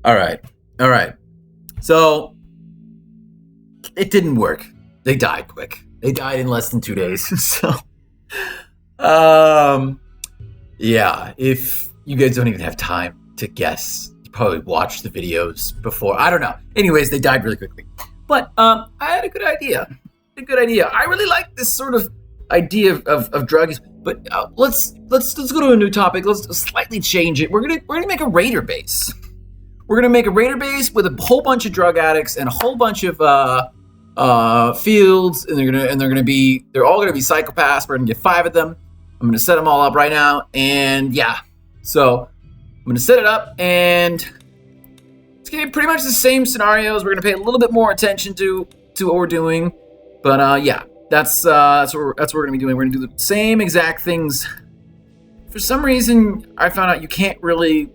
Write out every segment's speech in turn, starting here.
All right. So it didn't work. They died quick. They died in less than 2 days. So, yeah. If you guys don't even have time to guess, you probably watched the videos before. I don't know. Anyways, they died really quickly. But I had a good idea. I really like this sort of idea of drugs. But let's go to a new topic. Let's slightly change it. We're gonna make a raider base. We're gonna make a raider base with a whole bunch of drug addicts and a whole bunch of fields, and they're all gonna be psychopaths. We're gonna get 5 of them. I'm gonna set them all up right now, and yeah. So I'm gonna set it up, and it's gonna be pretty much the same scenarios. We're gonna pay a little bit more attention to what we're doing, but yeah, that's what we're gonna be doing. We're gonna do the same exact things. For some reason, I found out you can't really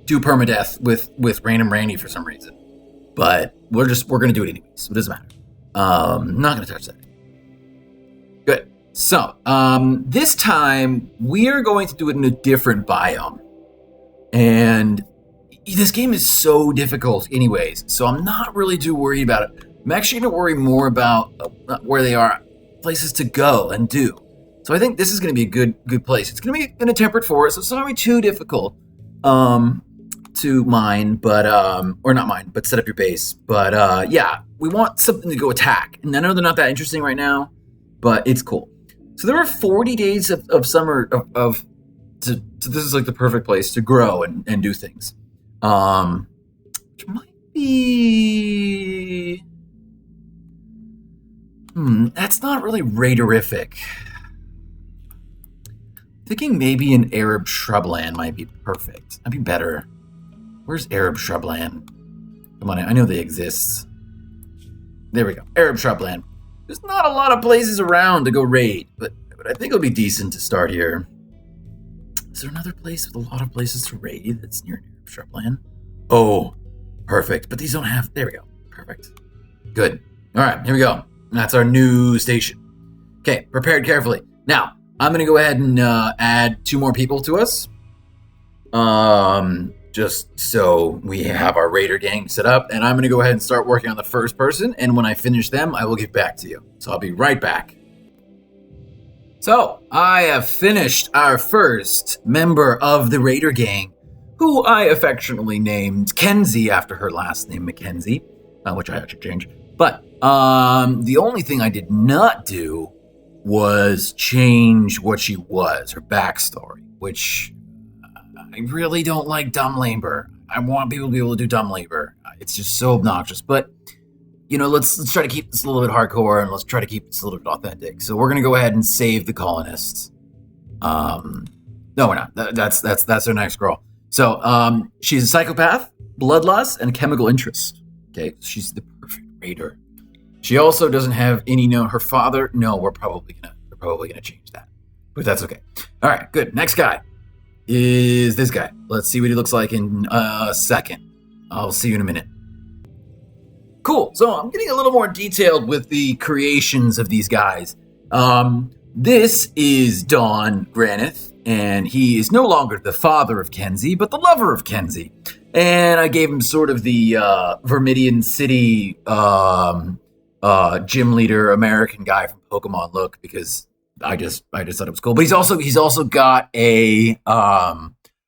do permadeath with Random Randy for some reason, but we're gonna do it anyways, so it doesn't matter. I'm not gonna touch that. Good. So this time we are going to do it in a different biome, and this game is so difficult anyways, so I'm not really too worried about it. I'm actually gonna worry more about where they are, places to go and do. So I think this is gonna be a good place. It's gonna be in a temperate forest, so it's not gonna be too difficult to mine, but or not mine, but set up your base. But yeah, we want something to go attack. And I know they're not that interesting right now, but it's cool. So there are 40 days of summer so this is like the perfect place to grow and do things. Which might be that's not really raiderific. Thinking maybe an Arab shrubland might be perfect. That'd be better. Where's Arab shrubland? Come on, I know they exist. There we go. Arab shrubland. There's not a lot of places around to go raid, but I think it'll be decent to start here. Is there another place with a lot of places to raid that's near Arab shrubland? Oh, perfect. But these don't have... There we go. Perfect. Good. All right, here we go. That's our new station. Okay, prepared carefully. Now, I'm going to go ahead and add 2 more people to us. Just so we have our raider gang set up, and I'm going to go ahead and start working on the first person, and when I finish them, I will get back to you. So I'll be right back. So, I have finished our first member of the raider gang, who I affectionately named Kenzie after her last name, Mackenzie, which I actually changed. But the only thing I did not do was change what she was, her backstory, which... I really don't like dumb labor. I want people to be able to do dumb labor. It's just so obnoxious. But, you know, let's try to keep this a little bit hardcore, and let's try to keep this a little bit authentic. So we're going to go ahead and save the colonists. No, we're not. That's our next girl. So she's a psychopath, bloodlust, and chemical interest. Okay, she's the perfect raider. She also doesn't have any her father. No, we're probably gonna change that. But that's okay. All right, good. Next guy is this guy. Let's see what he looks like in a second. I'll see you in a minute. Cool. So I'm getting a little more detailed with the creations of these guys. This is Don Granith, and he is no longer the father of Kenzie, but the lover of Kenzie. And I gave him sort of the Vermidian City gym leader American guy from Pokemon look, because I just thought it was cool. But he's also got a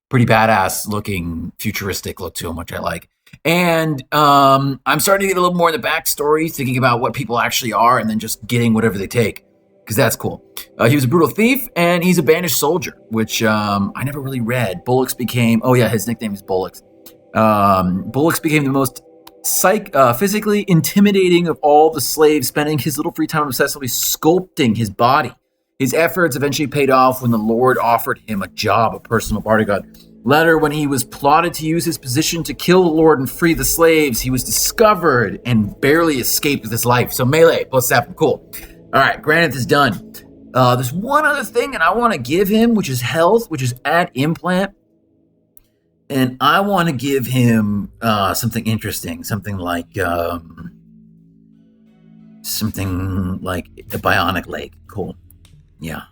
pretty badass looking futuristic look to him, which I like. And I'm starting to get a little more in the backstory, thinking about what people actually are, and then just getting whatever they take, because that's cool. He was a brutal thief, and he's a banished soldier, which I never really read. Bullocks became... Oh yeah, his nickname is Bullocks. Bullocks became the most physically intimidating of all the slaves, spending his little free time obsessively sculpting his body. His efforts eventually paid off when the Lord offered him a job, a personal bodyguard. Later, when he was plotted to use his position to kill the Lord and free the slaves, he was discovered and barely escaped with his life. So melee plus 7, cool. All right, Granith is done. There's one other thing that I want to give him, which is health, which is add implant. And I want to give him something interesting, something like a bionic leg. Cool. Yeah,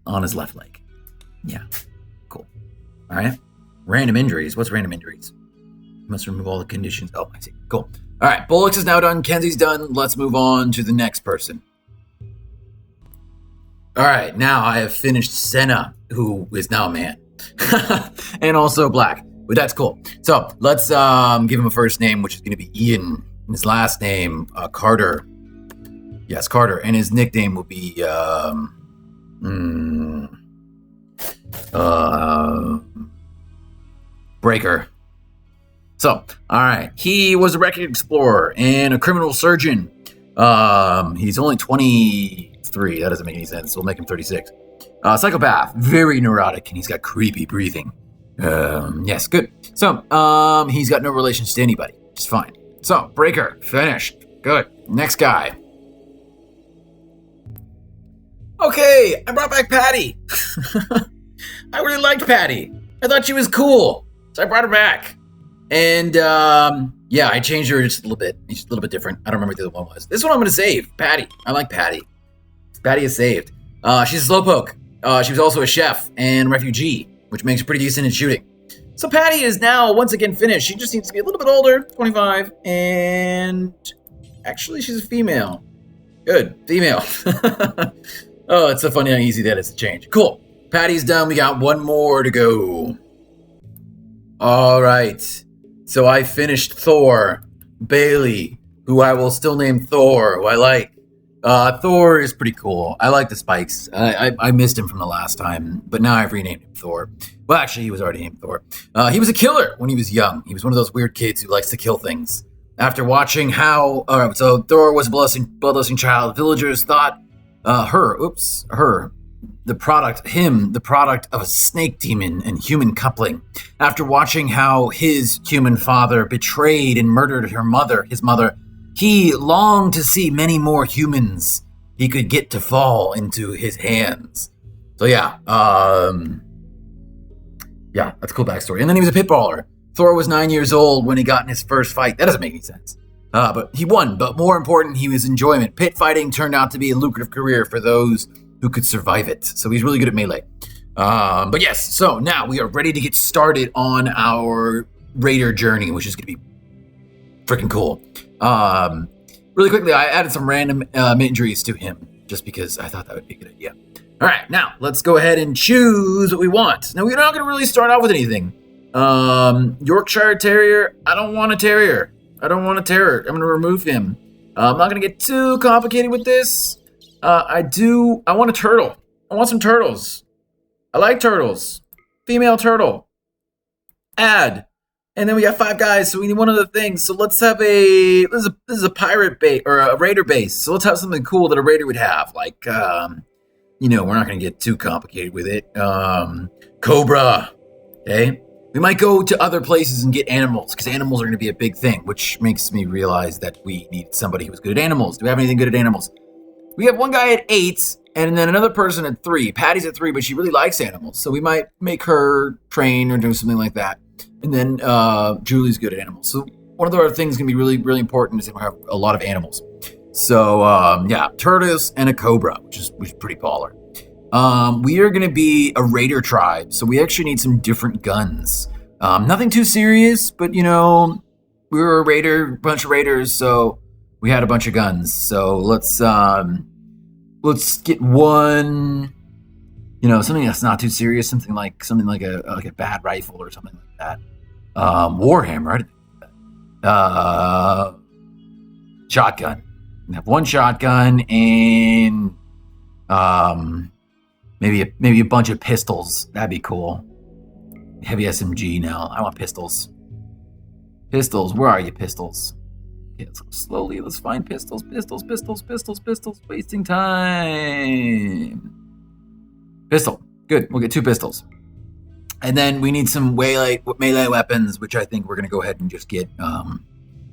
on his left leg. Yeah, cool. All right. Random injuries. What's random injuries? Must remove all the conditions. Oh, I see. Cool. All right, Bullocks is now done. Kenzie's done. Let's move on to the next person. All right, now I have finished Senna, who is now a man. And also black, but that's cool. So let's give him a first name, which is going to be Ian. And his last name, Carter. Yes, Carter. And his nickname will be Breaker. So, all right. He was a wreckage explorer and a criminal surgeon. He's only 23. That doesn't make any sense. We'll make him 36. Psychopath, very neurotic, and he's got creepy breathing. Yes, good. So, he's got no relations to anybody. Just fine. So, Breaker, finished. Good. Next guy. Okay, I brought back Patty. I really liked Patty. I thought she was cool, so I brought her back. And, yeah, I changed her just a little bit. She's a little bit different. I don't remember what the other one was. This one I'm going to save. Patty. I like Patty. Patty is saved. She's a slowpoke. She was also a chef and refugee, which makes her pretty decent in shooting. So Patty is now once again finished. She just needs to be a little bit older, 25, and actually she's a female. Good, female. Oh, it's so funny how easy that is to change. Cool. Patty's done. We got one more to go. All right. So I finished Thor, Bailey, who I will still name Thor, who I like. Thor is pretty cool. I like the spikes. I missed him from the last time, but now I've renamed him Thor. Well, actually, he was already named Thor. He was a killer when he was young. He was one of those weird kids who likes to kill things. After watching how... so Thor was a bloodlusting child. Villagers thought the product of a snake demon and human coupling. After watching how his human father betrayed and murdered his mother, he longed to see many more humans he could get to fall into his hands. So yeah, that's a cool backstory. And then he was a pit baller. Thor was 9 years old when he got in his first fight. That doesn't make any sense. But he won. But more important, he was enjoyment. Pit fighting turned out to be a lucrative career for those who could survive it. So he's really good at melee. But yes, so now we are ready to get started on our raider journey, which is going to be freaking cool. Really quickly, I added some random injuries to him just because I thought that would be a good idea. All right, now let's go ahead and choose what we want. Now we're not going to really start off with anything. Yorkshire Terrier. I don't want a terrier. I don't want a terrier. I'm going to remove him. I'm not going to get too complicated with this. I want a turtle. I want some turtles. I like turtles. Female turtle. Add. And then we got 5 guys, so we need one other thing. So let's have this is a pirate base or a raider base. So let's have something cool that a raider would have. Like, we're not going to get too complicated with it. Cobra. Okay. We might go to other places and get animals, because animals are going to be a big thing, which makes me realize that we need somebody who's good at animals. Do we have anything good at animals? We have one guy at 8, and then another person at 3. Patty's at 3, but she really likes animals, so we might make her train or do something like that. And then Julie's good at animals. So one of the other things going to be really, really important is that we have a lot of animals. So, turtles and a cobra, which is pretty baller. We are going to be a raider tribe, so we actually need some different guns. Nothing too serious, but, we were a bunch of raiders, so we had a bunch of guns. So let's get one, something that's not too serious, something like a bad rifle or something like that. Warhammer, shotgun. We have one shotgun and maybe a bunch of pistols. That'd be cool. Heavy SMG now. I want pistols. Pistols. Where are you, pistols? Okay, let's go slowly. Let's find pistols. Pistols. Wasting time. Pistol. Good. We'll get 2 pistols. And then we need some melee weapons, which I think we're going to go ahead and just get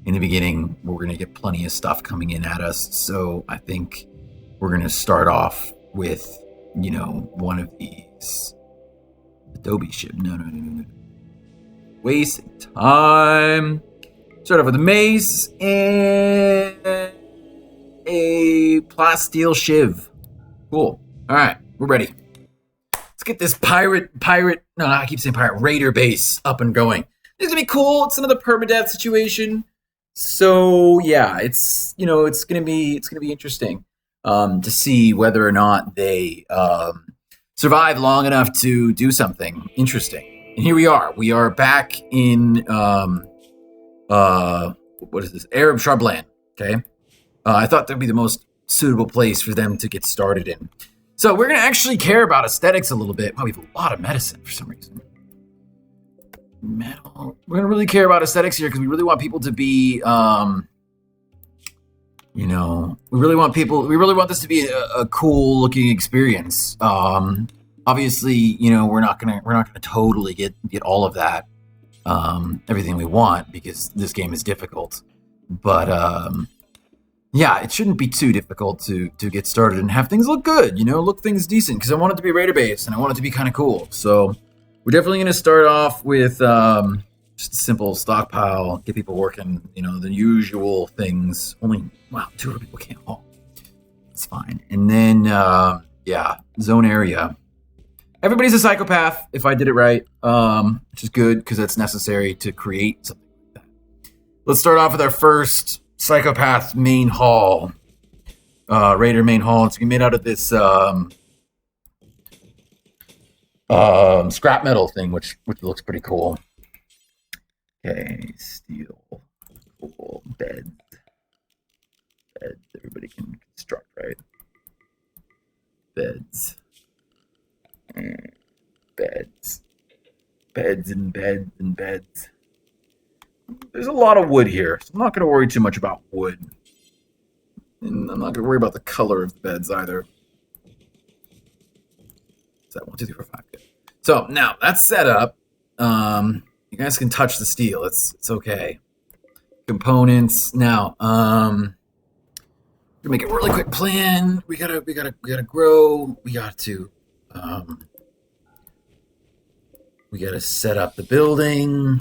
in the beginning. We're going to get plenty of stuff coming in at us. So I think we're going to start off with, one of these. Adobe ship. No. Wasting time. Start off with a mace and a plasteel shiv. Cool. All right, we're ready. Let's get this raider base up and going. It's gonna be cool. It's another permadeath situation. So yeah, it's gonna be interesting to see whether or not they survive long enough to do something interesting. And here we are. We are back in what is this? Arab shrubland. Okay. I thought that'd be the most suitable place for them to get started in. So we're gonna actually care about aesthetics a little bit. Wow, we have a lot of medicine for some reason. Metal. We're gonna really care about aesthetics here because we really want people to be, we really want this to be a cool looking experience. Obviously, we're not gonna totally get all of that, everything we want because this game is difficult. But yeah, it shouldn't be too difficult to get started and have things look good. Look things decent because I want it to be raider based and I want it to be kind of cool. So. We're definitely going to start off with just a simple stockpile, get people working, the usual things. Only, 2 people can't haul. That's fine. And then, zone area. Everybody's a psychopath, if I did it right, which is good because that's necessary to create something like that. Let's start off with our first psychopath main hall. Raider main hall. It's going to be made out of this... scrap metal thing, which looks pretty cool. Okay, steel, cool, beds. Everybody can construct, right? Beds and beds and beds. There's a lot of wood here, so I'm not going to worry too much about wood, and I'm not going to worry about the color of the beds either. Is that 1, 2, 3, 4, 5? Good. So now that's set up. You guys can touch the steel. It's okay. Components. Now, to make a really quick plan, we gotta grow. We got to set up the building.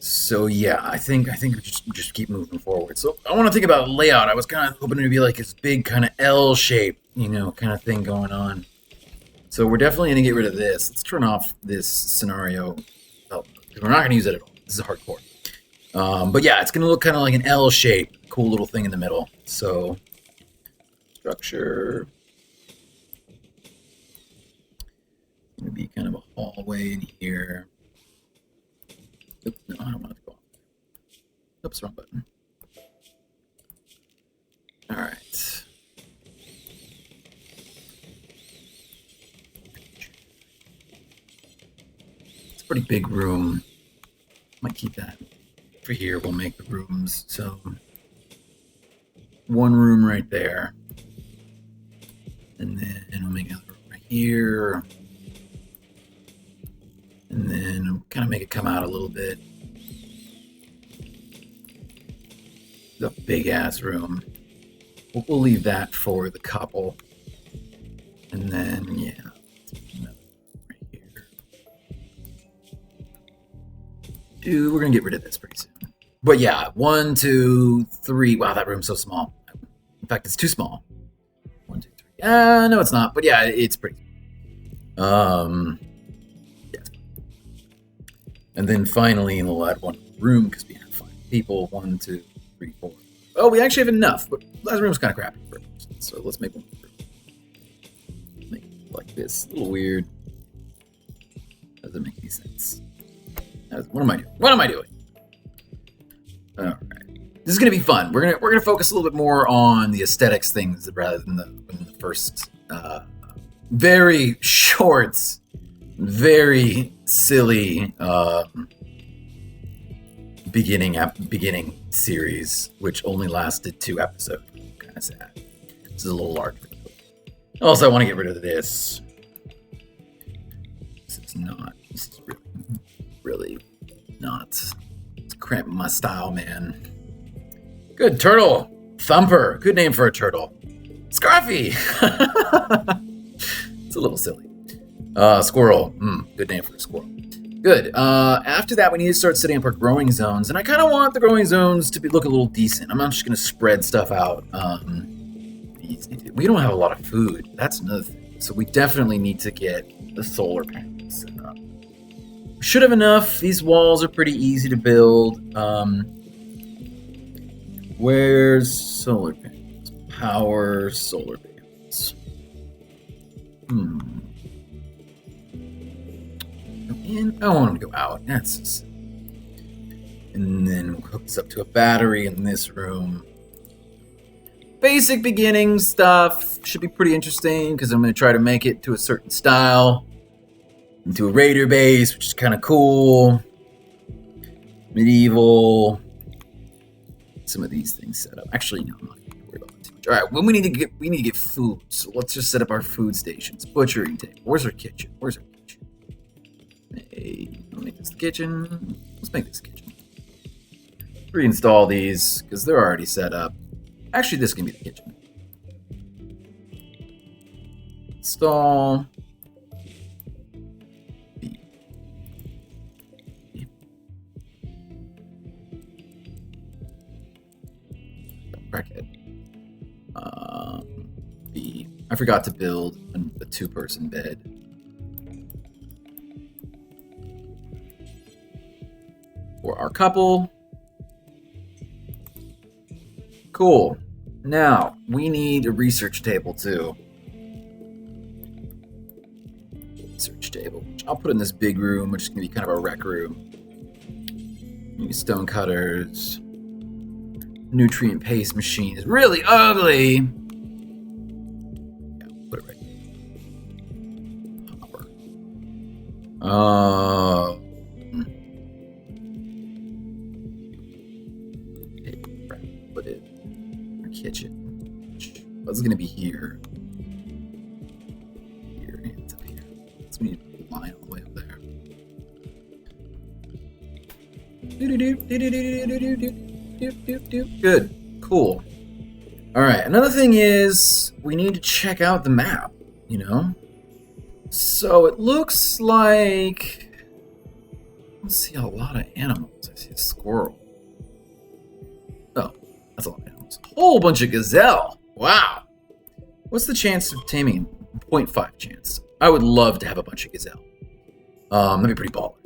So yeah, I think we just keep moving forward. So I want to think about layout. I was kind of hoping it would be like this big kind of L shape, kind of thing going on. So we're definitely going to get rid of this. Let's turn off this scenario. Oh, we're not going to use it at all. This is hardcore. But yeah, it's going to look kind of like an L shape. Cool little thing in the middle. So, structure. It's going to be kind of a hallway in here. Oops, no, I don't want it to go off. Oops, wrong button. All right. Pretty big room. Might keep that for here. We'll make the rooms. So 1 room right there, and then we'll make another room right here, and then kind of make it come out a little bit. The big ass room. We'll leave that for the couple, and then yeah. Dude, we're gonna get rid of this pretty soon. But yeah, 1, 2, 3. Wow, that room's so small. In fact, it's too small. 1, 2, 3. No, it's not. But yeah, it's pretty. Yeah. And then finally, we'll add 1 room because we have 5 people. 1, 2, 3, 4. Oh, we actually have enough. But that room's kind of crappy for us. So let's make 1 room. Make it like this. A little weird. Doesn't make any sense. What am I doing? All right. This is gonna be fun. We're gonna focus a little bit more on the aesthetics things rather than the first very short, very silly beginning series, which only lasted 2 episodes. Kind of sad. This is a little large. Also, I want to get rid of this. This is really not. It's cramping my style, man. Good turtle. Thumper. Good name for a turtle. Scruffy. It's a little silly. Squirrel. Good name for a squirrel. Good. After that, we need to start setting up our growing zones. And I kind of want the growing zones to look a little decent. I'm not just going to spread stuff out. We don't have a lot of food. That's another thing. So we definitely need to get the solar panels set up. Should have enough. These walls are pretty easy to build. Where's solar panels? Power solar panels. And I want them to go out. That's just... And then we'll hook this up to a battery in this room. Basic beginning stuff. Should be pretty interesting because I'm going to try to make it to a certain style. Into a raider base, which is kind of cool. Medieval. Some of these things set up. Actually, no, I'm not going to worry about that too much. All right, well, we need to get food. So let's just set up our food stations. Butchering table. Where's our kitchen? Where's our kitchen? Hey, I'll make this the kitchen. Let's make this the kitchen. Reinstall these because they're already set up. Actually, this can be the kitchen. Install. I forgot to build a two-person bed. For our couple. Cool. Now, we need a research table, too. Research table, which I'll put in this big room, which is going to be kind of a rec room. Maybe stone cutters. Nutrient paste machine is really ugly. Yeah, put it right here. Hopper. Put it in our kitchen. What's going to be here? Here, it's up here. So we need a line all the way up there. Good. Cool. All right. Another thing is we need to check out the map, you know? So it looks like... I see a lot of animals. I see a squirrel. Oh, that's a lot of animals. A whole bunch of gazelle. Wow. What's the chance of taming? 0.5 chance. I would love to have a bunch of gazelle. That'd be pretty baller.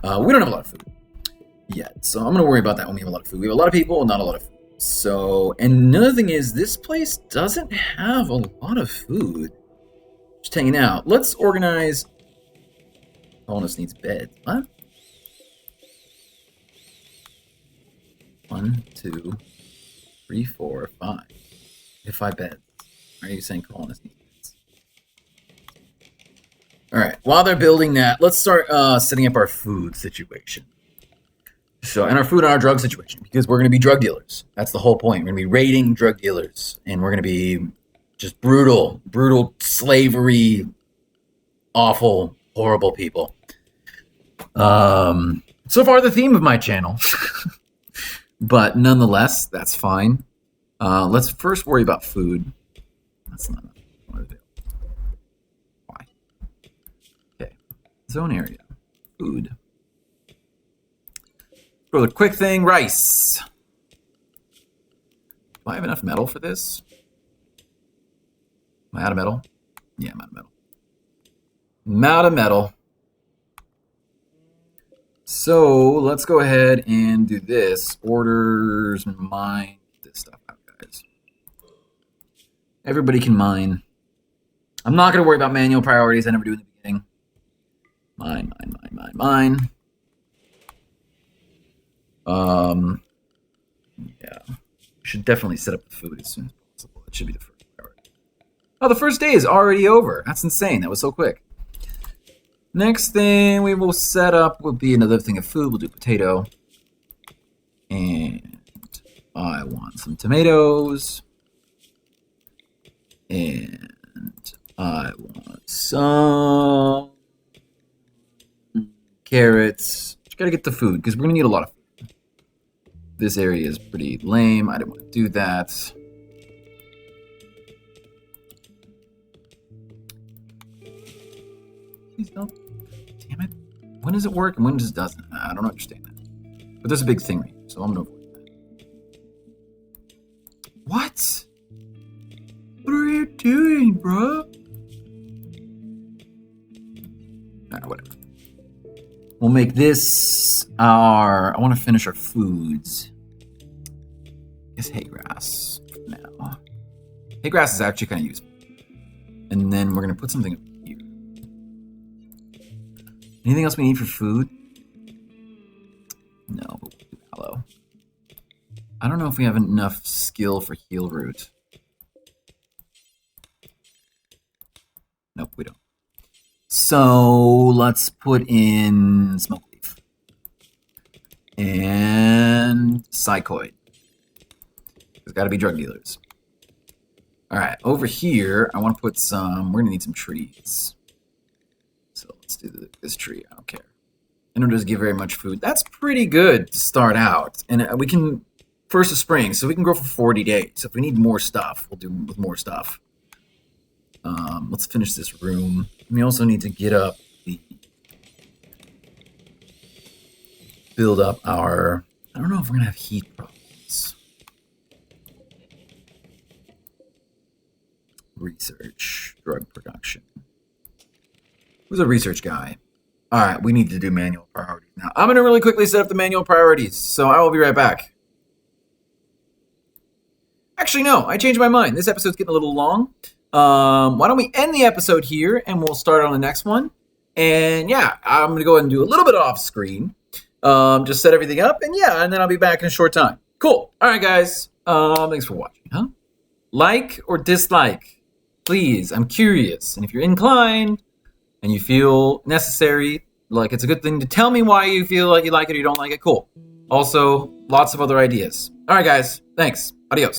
We don't have a lot of food yet, so I'm going to worry about that when we have a lot of food. We have a lot of people, not a lot of food. So, and another thing is, this place doesn't have a lot of food. Just hanging out. Let's organize... Colonist needs beds. What? 1, 2, 3, 4, 5. We have 5 beds. Why are you saying colonist needs beds? Alright, while they're building that, let's start setting up our food situation. So, and our food and our drug situation, because we're going to be drug dealers. That's the whole point. We're going to be raiding drug dealers, and we're going to be just brutal slavery, awful, horrible people. So far, the theme of my channel. But nonetheless, that's fine. Let's first worry about food. That's not what I do. Why? Okay. Zone area. Food. For the quick thing, rice. Do I have enough metal for this? Am I out of metal? Yeah, I'm out of metal. I'm out of metal. So let's go ahead and do this. Orders, mine, this stuff out, guys. Everybody can mine. I'm not going to worry about manual priorities. I never do in the beginning. Mine. Yeah. We should definitely set up the food as soon as possible. It should be the first priority. Oh, the first day is already over. That's insane. That was so quick. Next thing we will set up will be another thing of food. We'll do potato. And I want some tomatoes. And I want some carrots. Just gotta get the food because we're gonna need a lot of food. This area is pretty lame. I didn't want to do that. Please don't. Damn it. When does it work and when does it doesn't? I don't understand that. But there's a big thing right here, so I'm going to avoid that. What? What are you doing, bro? Whatever. make this our... I want to finish our foods. I guess hay grass now. Hay grass is actually kind of useful. And then we're going to put something up here. Anything else we need for food? No, but we'll do aloe. I don't know if we have enough skill for heal root. Nope, we don't. So let's put in smoke leaf. And psychoid. There's got to be drug dealers. All right, over here, I want to put some... We're going to need some trees. So let's do this tree. I don't care. And it doesn't give very much food. That's pretty good to start out. And we can... First of spring, so we can grow for 40 days. So if we need more stuff, we'll do with more stuff. Let's finish this room. We also need to get up the... Build up our... I don't know if we're going to have heat problems. Research. Drug production. Who's a research guy? All right, we need to do manual priorities now. I'm going to really quickly set up the manual priorities, so I will be right back. Actually, no, I changed my mind. This episode's getting a little long. Why don't we end the episode here, and we'll start on the next one. And yeah, I'm going to go ahead and do a little bit off screen. Just set everything up, and yeah, and then I'll be back in a short time. Cool. All right, guys. Thanks for watching, huh? Like or dislike? Please, I'm curious. And if you're inclined and you feel necessary, like it's a good thing to tell me why you feel like you like it or you don't like it, cool. Also, lots of other ideas. All right, guys. Thanks. Adios.